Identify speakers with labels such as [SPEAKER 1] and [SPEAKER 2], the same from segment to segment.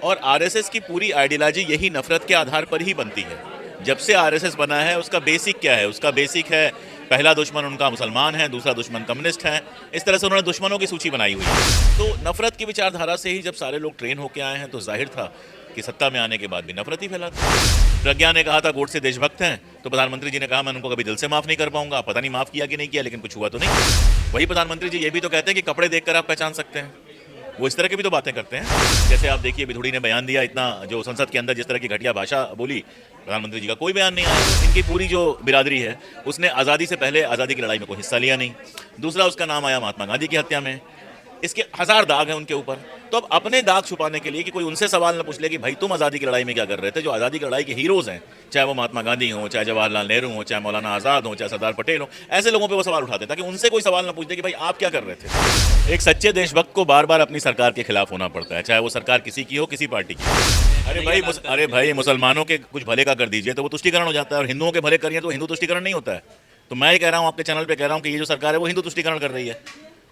[SPEAKER 1] और आरएसएस की पूरी आइडियोलॉजी यही नफरत के आधार पर ही बनती है। जब से आरएसएस बना है उसका बेसिक क्या है? उसका बेसिक है पहला दुश्मन उनका मुसलमान है, दूसरा दुश्मन कम्युनिस्ट है। इस तरह से उन्होंने दुश्मनों की सूची बनाई हुई है। तो नफरत की विचारधारा से ही जब सारे लोग ट्रेन होके आए हैं तो जाहिर था कि सत्ता में आने के बाद भी नफरत ही फैलाते हैं। प्रज्ञा ने कहा था गोडसे देशभक्त हैं, तो प्रधानमंत्री जी ने कहा मैं उनको कभी दिल से माफ नहीं कर पाऊंगा। पता नहीं माफ किया कि नहीं किया, लेकिन कुछ हुआ तो नहीं। वही प्रधानमंत्री जी ये भी तो कहते हैं कि कपड़े देखकर आप पहचान सकते हैं। वो इस तरह की भी तो बातें करते हैं। जैसे आप देखिए बिधुड़ी ने बयान दिया, इतना जो संसद के अंदर जिस तरह की घटिया भाषा बोली, प्रधानमंत्री जी का कोई बयान नहीं आया। इनकी पूरी जो बिरादरी है उसने आज़ादी से पहले आज़ादी की लड़ाई में कोई हिस्सा लिया नहीं। दूसरा उसका नाम आया महात्मा गांधी की हत्या में। इसके हजार दाग हैं उनके ऊपर। तो अब अपने दाग छुपाने के लिए कि कोई उनसे सवाल न पूछ ले कि भाई तुम आज़ादी की लड़ाई में क्या कर रहे थे, जो आज़ादी की लड़ाई के हीरोज़ हैं, चाहे वो महात्मा गांधी हों, चाहे जवाहरलाल नेहरू हों, चाहे मौलाना आज़ाद हों, चाहे सरदार पटेल हों, ऐसे लोगों पे वो सवाल उठाते ताकि उनसे कोई सवाल न पूछ ले कि भाई आप क्या कर रहे थे। एक सच्चे देशभक्त को बार बार अपनी सरकार के खिलाफ होना पड़ता है, चाहे वो सरकार किसी की हो, किसी पार्टी की। अरे भाई मुसलमानों के कुछ भले का कर दीजिए तो वो तुष्टिकरण हो जाता है, और हिंदुओं के भले करिए तो हिंदू तुष्टिकरण नहीं होता है। तो मैं ये कह रहा हूँ, आपके चैनल पे कह रहा हूँ कि ये जो सरकार है वो हिंदू तुष्टिकरण कर रही है,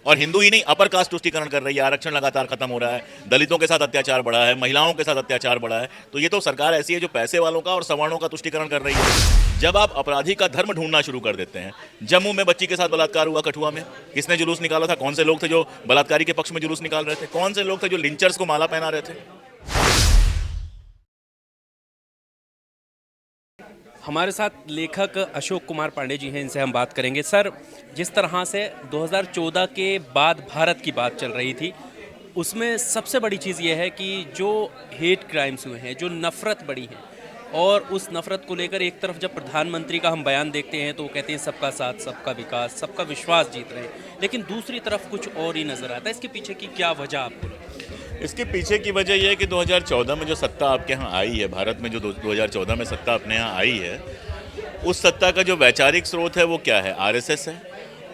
[SPEAKER 1] और हिंदू ही नहीं अपर कास्ट तुष्टिकरण कर रही है। आरक्षण लगातार खत्म हो रहा है, दलितों के साथ अत्याचार बढ़ा है, महिलाओं के साथ अत्याचार बढ़ा है। तो ये तो सरकार ऐसी है जो पैसे वालों का और सवर्णों का तुष्टिकरण कर रही है। जब आप अपराधी का धर्म ढूंढना शुरू कर देते हैं, जम्मू में बच्ची के साथ बलात्कार हुआ, कठुआ में किसने जुलूस निकाला था? कौन से लोग थे जो बलात्कारी के पक्ष में जुलूस निकाल रहे थे? कौन से लोग थे जो लिंचर्स को माला पहना रहे थे?
[SPEAKER 2] हमारे साथ लेखक अशोक कुमार पांडे जी हैं, इनसे हम बात करेंगे। सर, जिस तरह से 2014 के बाद भारत की बात चल रही थी, उसमें सबसे बड़ी चीज़ ये है कि जो हेट क्राइम्स हुए हैं, जो नफ़रत बढ़ी है, और उस नफ़रत को लेकर एक तरफ जब प्रधानमंत्री का हम बयान देखते हैं तो वो कहते हैं सबका साथ, सबका विकास, सबका विश्वास जीत रहे हैं, लेकिन दूसरी तरफ कुछ और ही नज़र आता है। इसके पीछे की क्या वजह आपको लगती है?
[SPEAKER 1] इसके पीछे की वजह यह है कि 2014 में जो सत्ता आपके यहाँ आई है, भारत में जो 2014 में सत्ता अपने यहाँ आई है, उस सत्ता का जो वैचारिक स्रोत है वो क्या है? आरएसएस है।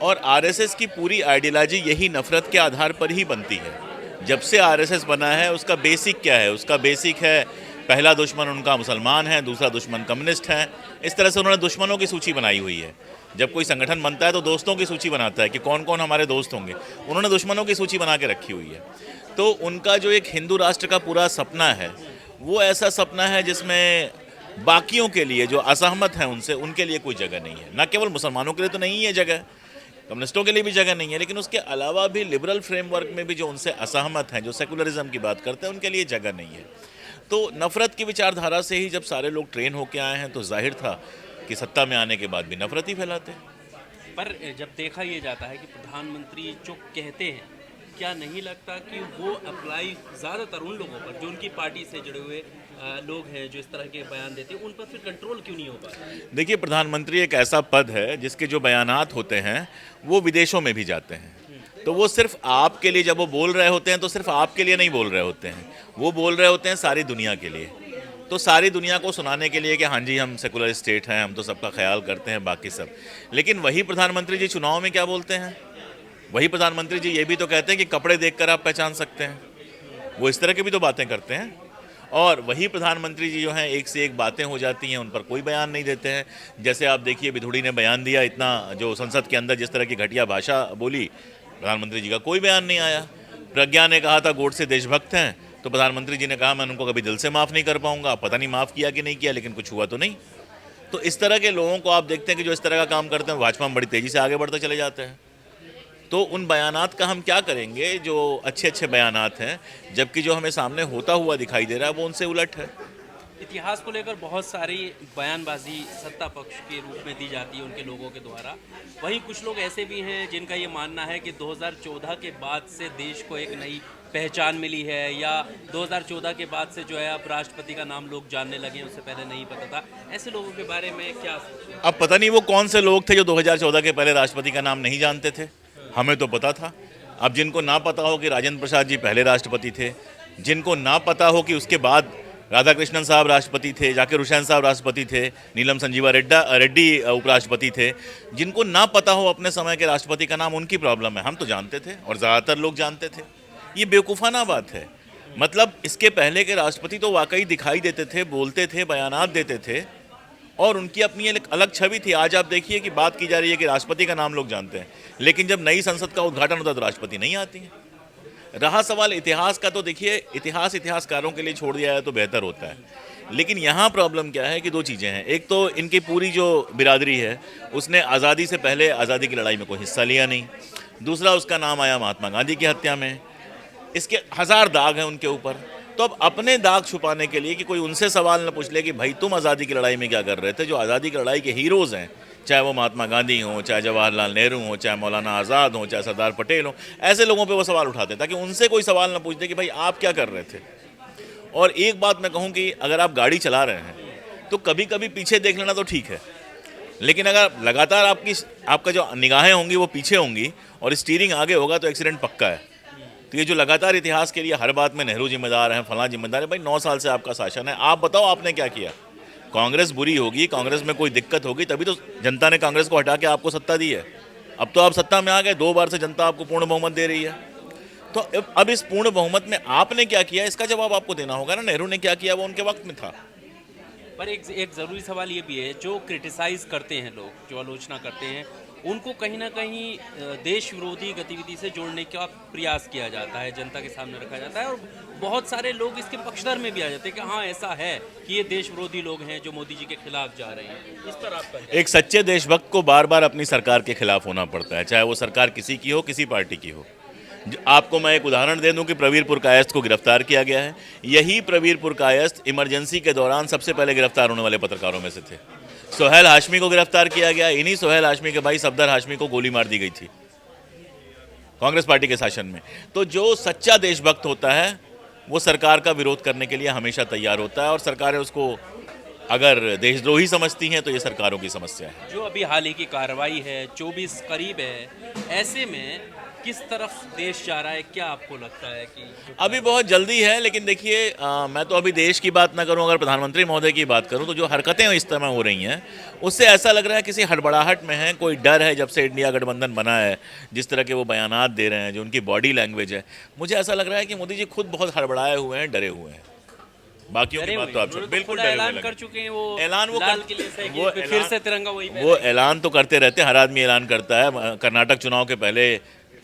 [SPEAKER 1] और आरएसएस की पूरी आइडियोलॉजी यही नफरत के आधार पर ही बनती है। जब से आरएसएस बना है उसका बेसिक क्या है? उसका बेसिक है पहला दुश्मन उनका मुसलमान है, दूसरा दुश्मन कम्युनिस्ट है। इस तरह से उन्होंने दुश्मनों की सूची बनाई हुई है। जब कोई संगठन बनता है तो दोस्तों की सूची बनाता है कि कौन कौन हमारे दोस्त होंगे। उन्होंने दुश्मनों की सूची बना के रखी हुई है। तो उनका जो एक हिंदू राष्ट्र का पूरा सपना है वो ऐसा सपना है जिसमें बाकियों के लिए जो असहमत हैं उनसे, उनके लिए कोई जगह नहीं है। न केवल मुसलमानों के लिए तो नहीं है जगह, कम्युनिस्टों के लिए भी जगह नहीं है, लेकिन उसके अलावा भी लिबरल फ्रेमवर्क में भी जो उनसे असहमत हैं, जो सेकुलरिज्म की बात करते हैं, उनके लिए जगह नहीं है। तो नफरत की विचारधारा से ही जब सारे लोग ट्रेन होके आए हैं तो जाहिर था कि सत्ता में आने के बाद भी नफरत ही फैलाते हैं।
[SPEAKER 2] पर जब देखा ये जाता है कि प्रधानमंत्री जो कहते हैं, क्या नहीं लगता कि वो अप्लाई ज़्यादातर उन लोगों पर जो उनकी पार्टी से जुड़े हुए लोग हैं, जो इस तरह के बयान देते हैं, उन पर फिर कंट्रोल क्यों नहीं हो पाता?
[SPEAKER 1] देखिए, प्रधानमंत्री एक ऐसा पद है जिसके जो बयानात होते हैं वो विदेशों में भी जाते हैं। तो वो सिर्फ आपके लिए जब वो बोल रहे होते हैं तो सिर्फ आपके लिए नहीं बोल रहे होते हैं, वो बोल रहे होते हैं सारी दुनिया के लिए। तो सारी दुनिया को सुनाने के लिए कि हाँ जी हम सेकुलर स्टेट हैं, हम तो सबका ख्याल करते हैं, बाकी सब। लेकिन वही प्रधानमंत्री जी चुनाव में क्या बोलते हैं? वही प्रधानमंत्री जी ये भी तो कहते हैं कि कपड़े देखकर आप पहचान सकते हैं। वो इस तरह की भी तो बातें करते हैं। और वही प्रधानमंत्री जी जो हैं एक से एक बातें हो जाती हैं, उन पर कोई बयान नहीं देते हैं। जैसे आप देखिए बिधुड़ी ने बयान दिया, इतना जो संसद के अंदर जिस तरह की घटिया भाषा बोली, प्रधानमंत्री जी का कोई बयान नहीं आया। प्रज्ञा ने कहा था गोडसे देशभक्त हैं, तो प्रधानमंत्री जी ने कहा मैं उनको कभी दिल से माफ़ नहीं कर पाऊंगा। पता नहीं माफ़ किया कि नहीं किया, लेकिन कुछ हुआ तो नहीं। तो इस तरह के लोगों को आप देखते हैं कि जो इस तरह का काम करते हैं, भाजपा में बड़ी तेज़ी से आगे बढ़ते चले जाते हैं। तो उन बयानात का हम क्या करेंगे जो अच्छे अच्छे बयानात हैं, जबकि जो हमें सामने होता हुआ दिखाई दे रहा है वो उनसे उलट है।
[SPEAKER 2] इतिहास को लेकर बहुत सारी बयानबाजी सत्ता पक्ष के रूप में दी जाती है उनके लोगों के द्वारा। वहीं कुछ लोग ऐसे भी हैं जिनका ये मानना है कि 2014 के बाद से देश को एक नई पहचान मिली है, या 2014 के बाद से जो है अब राष्ट्रपति का नाम लोग जानने लगे, उससे पहले नहीं पता था। ऐसे लोगों के बारे में क्या सोचते हैं?
[SPEAKER 1] अब पता नहीं वो कौन से लोग थे जो 2014 के पहले राष्ट्रपति का नाम नहीं जानते थे। हमें तो पता था। अब जिनको ना पता हो कि राजेंद्र प्रसाद जी पहले राष्ट्रपति थे, जिनको ना पता हो कि उसके बाद राधाकृष्णन साहब राष्ट्रपति थे, जाकिर हुसैन साहब राष्ट्रपति थे, नीलम संजीवा रेड्डी उपराष्ट्रपति थे, जिनको ना पता हो अपने समय के राष्ट्रपति का नाम, उनकी प्रॉब्लम है। हम तो जानते थे और ज़्यादातर लोग जानते थे। ये बेवकूफ़ाना बात है। मतलब इसके पहले के राष्ट्रपति तो वाकई दिखाई देते थे, बोलते थे, बयानात देते थे, और उनकी अपनी एक अलग छवि थी। आज आप देखिए कि बात की जा रही है कि राष्ट्रपति का नाम लोग जानते हैं, लेकिन जब नई संसद का उद्घाटन होता है तो राष्ट्रपति नहीं आती हैं। रहा सवाल इतिहास का, तो देखिए इतिहास इतिहासकारों के लिए छोड़ दिया है तो बेहतर होता है। लेकिन यहाँ प्रॉब्लम क्या है कि दो चीज़ें हैं। एक तो इनकी पूरी जो बिरादरी है उसने आज़ादी से पहले आज़ादी की लड़ाई में कोई हिस्सा लिया नहीं। दूसरा, उसका नाम आया महात्मा गांधी की हत्या में। इसके हज़ार दाग हैं उनके ऊपर। तो अब अपने दाग छुपाने के लिए कि कोई उनसे सवाल न पूछ ले कि भाई तुम आज़ादी की लड़ाई में क्या कर रहे थे, जो आज़ादी की लड़ाई के हीरोज़ हैं, चाहे वो महात्मा गांधी हों, चाहे जवाहरलाल नेहरू हों, चाहे मौलाना आज़ाद हों, चाहे सरदार पटेल हों, ऐसे लोगों पे वो सवाल उठाते हैं ताकि उनसे कोई सवाल न पूछते कि भाई आप क्या कर रहे थे। और एक बात मैं कहूँ कि अगर आप गाड़ी चला रहे हैं तो कभी कभी पीछे देख लेना तो ठीक है, लेकिन अगर लगातार आपका जो निगाहें होंगी वो पीछे होंगी और स्टीयरिंग आगे होगा तो एक्सीडेंट पक्का है। तो ये जो लगातार इतिहास के लिए हर बात में नेहरू जिम्मेदार हैं, फलां जिम्मेदार है, भाई 9 साल से आपका शासन है, आप बताओ आपने क्या किया। कांग्रेस बुरी होगी, कांग्रेस में कोई दिक्कत होगी, तभी तो जनता ने कांग्रेस को हटा के आपको सत्ता दी है। अब तो आप सत्ता में आ गए, 2 बार से जनता आपको पूर्ण बहुमत दे रही है। तो अब इस पूर्ण बहुमत में आपने क्या किया, इसका जवाब आपको देना होगा ना। नेहरू ने क्या किया वो उनके वक्त में था।
[SPEAKER 2] पर एक ज़रूरी सवाल ये भी है, जो क्रिटिसाइज़ करते हैं लोग, जो आलोचना करते हैं, उनको कहीं ना कहीं देश विरोधी गतिविधि से जोड़ने का प्रयास किया जाता है, जनता के सामने रखा जाता है, और बहुत सारे लोग इसके पक्षधर में भी आ जाते हैं कि हाँ ऐसा है कि ये देश विरोधी लोग हैं जो मोदी जी के खिलाफ जा रहे हैं। इस पर आपका
[SPEAKER 1] एक सच्चे देशभक्त को बार बार अपनी सरकार के खिलाफ होना पड़ता है, चाहे वो सरकार किसी की हो, किसी पार्टी की हो। आपको मैं एक उदाहरण दे दूं कि प्रवीर पुरकायस्थ को गिरफ्तार किया गया है। यही प्रवीर पुरकायस्थ इमरजेंसी के दौरान सबसे पहले गिरफ्तार होने वाले पत्रकारों में से थे। सोहेल हाशमी को गिरफ्तार किया गया, इन्हीं सोहेल हाशमी के भाई सफदर हाशमी को गोली मार दी गई थी कांग्रेस पार्टी के शासन में। तो जो सच्चा देशभक्त होता है वो सरकार का विरोध करने के लिए हमेशा तैयार होता है, और सरकारें उसको अगर देशद्रोही समझती हैं तो ये सरकारों की समस्या है।
[SPEAKER 2] जो अभी हाल ही की कार्रवाई है, 24 करीब है, ऐसे में किस तरफ देश जा रहा है, क्या आपको लगता है कि
[SPEAKER 1] अभी बहुत जल्दी है। लेकिन देखिए मैं तो अभी देश की बात ना करूं, अगर प्रधानमंत्री महोदय की बात करूं तो जो हरकतें इस समय हो रही हैं उससे ऐसा लग रहा है किसी हड़बड़ाहट में है, कोई डर है। जब से इंडिया गठबंधन बना है, जिस तरह के वो बयानात दे रहे हैं, जो उनकी बॉडी लैंग्वेज है, मुझे ऐसा लग रहा है कि मोदी जी खुद बहुत हड़बड़ाए हुए हैं, डरे हुए हैं। बाकियों की बात तो आप बिल्कुल डरे हुए
[SPEAKER 2] ऐलान
[SPEAKER 1] लगे।
[SPEAKER 2] कर चुके हैं, वो
[SPEAKER 1] ऐलान वो
[SPEAKER 2] लाल किले से
[SPEAKER 1] वो
[SPEAKER 2] फिर
[SPEAKER 1] ऐलान-
[SPEAKER 2] से तिरंगा वही
[SPEAKER 1] वो ऐलान तो करते रहते हैं, हर आदमी ऐलान करता है। कर्नाटक चुनाव के पहले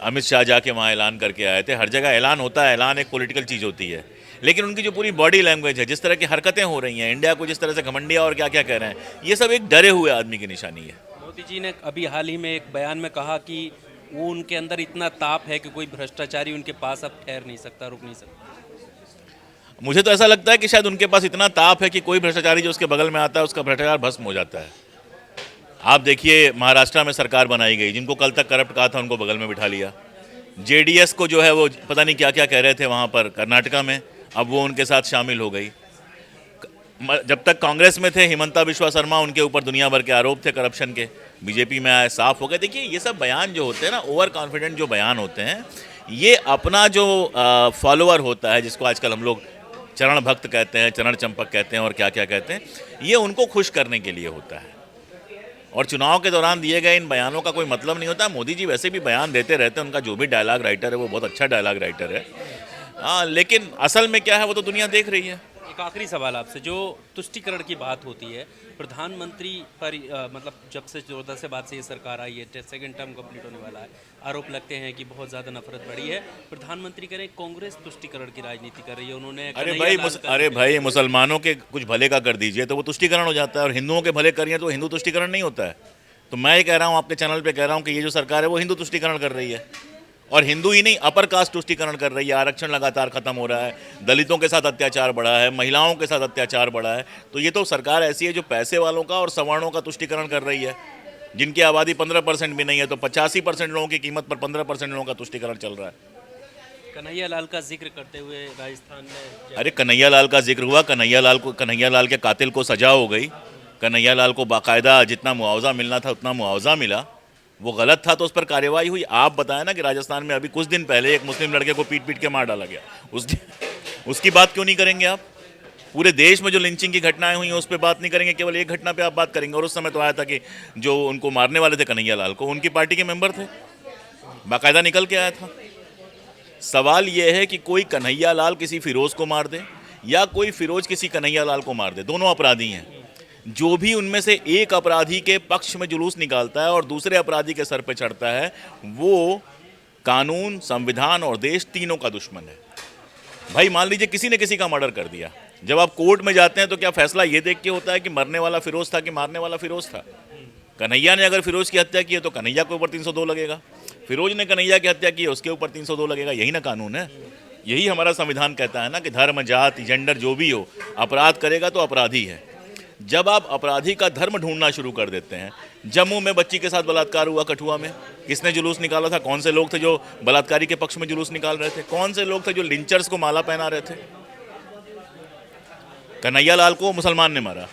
[SPEAKER 1] अमित शाह जाके वहाँ ऐलान करके आए थे। हर जगह ऐलान होता है, ऐलान एक पॉलिटिकल चीज़ होती है। लेकिन उनकी जो पूरी बॉडी लैंग्वेज है, जिस तरह की हरकतें हो रही हैं, इंडिया को जिस तरह से घमंडिया और क्या क्या कह रहे हैं, ये सब एक डरे हुए आदमी की निशानी है।
[SPEAKER 2] मोदी जी ने अभी हाल ही में एक बयान में कहा कि वो उनके अंदर इतना ताप है कि कोई भ्रष्टाचारी उनके पास अब ठहर नहीं सकता, रुक नहीं सकता।
[SPEAKER 1] मुझे तो ऐसा लगता है कि शायद उनके पास इतना ताप है कि कोई भ्रष्टाचारी जो उसके बगल में आता है उसका भ्रष्टाचार भस्म हो जाता है। आप देखिए महाराष्ट्र में सरकार बनाई गई, जिनको कल तक करप्ट कहा था उनको बगल में बिठा लिया। जेडीएस को जो है वो पता नहीं क्या क्या कह रहे थे वहाँ पर कर्नाटका में, अब वो उनके साथ शामिल हो गई। जब तक कांग्रेस में थे हिमंता बिश्वा शर्मा, उनके ऊपर दुनिया भर के आरोप थे करप्शन के, बीजेपी में आए, साफ हो गए। देखिए ये सब बयान जो होते हैं ना, ओवर कॉन्फिडेंट जो बयान होते हैं, ये अपना जो फॉलोअर होता है, जिसको आजकल हम लोग चरण भक्त कहते हैं, चरण चंपक कहते हैं और क्या क्या कहते हैं, ये उनको खुश करने के लिए होता है। और चुनाव के दौरान दिए गए इन बयानों का कोई मतलब नहीं होता। मोदी जी वैसे भी बयान देते रहते हैं, उनका जो भी डायलॉग राइटर है वो बहुत अच्छा डायलॉग राइटर है। लेकिन असल में क्या है वो तो दुनिया देख रही है।
[SPEAKER 2] एक आखिरी सवाल आपसे, जो तुष्टीकरण की बात होती है प्रधानमंत्री पर, मतलब जब से 14 से बाद से ये सरकार आई है, सेकंड टर्म कंप्लीट होने वाला है, आरोप लगते हैं कि बहुत ज़्यादा नफरत बढ़ी है। प्रधानमंत्री करें, कांग्रेस तुष्टीकरण की राजनीति कर रही है। उन्होंने
[SPEAKER 1] अरे भाई मुसलमानों के कुछ भले का कर दीजिए तो वो तुष्टीकरण हो जाता है, और हिंदुओं के भले करिए तो हिंदू तुष्टीकरण नहीं होता है। तो मैं ये कह रहा हूँ, आपके चैनल पे कह रहा हूँ कि ये जो सरकार है वो हिंदू तुष्टीकरण कर रही है, और हिंदू ही नहीं अपर कास्ट तुष्टीकरण कर रही है। आरक्षण लगातार खत्म हो रहा है, दलितों के साथ अत्याचार बढ़ा है, महिलाओं के साथ अत्याचार बढ़ा है। तो ये तो सरकार ऐसी है जो पैसे वालों का और सवर्णों का तुष्टीकरण कर रही है। जिनकी आबादी 15% भी नहीं है, तो 85% लोगों की कीमत पर 15% लोगों का तुष्टीकरण चल रहा है।
[SPEAKER 2] कन्हैया लाल का जिक्र करते हुए राजस्थान में,
[SPEAKER 1] अरे कन्हैया लाल का जिक्र हुआ, कन्हैया लाल के कातिल को सजा हो गई। कन्हैया लाल को बाकायदा जितना मुआवजा मिलना था उतना मुआवजा मिला। वो गलत था तो उस पर कार्रवाई हुई। आप बताएं ना कि राजस्थान में अभी कुछ दिन पहले एक मुस्लिम लड़के को पीट पीट के मार डाला गया, उसकी बात क्यों नहीं करेंगे आप? पूरे देश में जो लिंचिंग की घटनाएं हुई हैं उस पर बात नहीं करेंगे, केवल एक घटना पे आप बात करेंगे। और उस समय तो आया था कि जो उनको मारने वाले थे कन्हैया लाल को, उनकी पार्टी के मेंबर थे, बाकायदा निकल के आया था। सवाल यह है कि कोई कन्हैया लाल किसी फिरोज को मार दे या कोई फिरोज किसी कन्हैया लाल को मार दे, दोनों अपराधी हैं। जो भी उनमें से एक अपराधी के पक्ष में जुलूस निकालता है और दूसरे अपराधी के सर पे चढ़ता है, वो कानून, संविधान और देश तीनों का दुश्मन है। भाई मान लीजिए किसी ने किसी का मर्डर कर दिया, जब आप कोर्ट में जाते हैं तो क्या फैसला ये देख के होता है कि मरने वाला फिरोज था कि मारने वाला फिरोज था? कन्हैया ने अगर फिरोज की हत्या की है तो कन्हैया के ऊपर 302 लगेगा, फिरोज ने कन्हैया की हत्या की है उसके ऊपर 302 लगेगा। यही ना कानून है, यही हमारा संविधान कहता है ना कि धर्म, जाति, जेंडर जो भी हो, अपराध करेगा तो अपराधी है। जब आप अपराधी का धर्म ढूंढना शुरू कर देते हैं, जम्मू में बच्ची के साथ बलात्कार हुआ, कठुआ में किसने जुलूस निकाला था? कौन से लोग थे जो बलात्कारी के पक्ष में जुलूस निकाल रहे थे? कौन से लोग थे जो लिंचर्स को माला पहना रहे थे? कन्हैया लाल को मुसलमान ने मारा,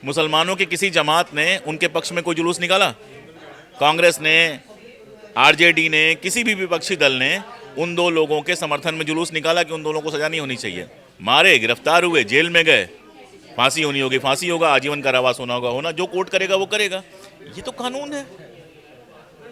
[SPEAKER 1] मुसलमानों की किसी जमात ने उनके पक्ष में कोई जुलूस निकाला? कांग्रेस ने, आरजेडी ने, किसी भी विपक्षी दल ने उन दो लोगों के समर्थन में जुलूस निकाला कि उन दोनों को सजा नहीं होनी चाहिए? मारे, गिरफ्तार हुए, जेल में गए, फांसी होनी होगी फांसी होगा, आजीवन कारावास होना होगा होना, जो कोर्ट करेगा वो करेगा। ये तो कानून है।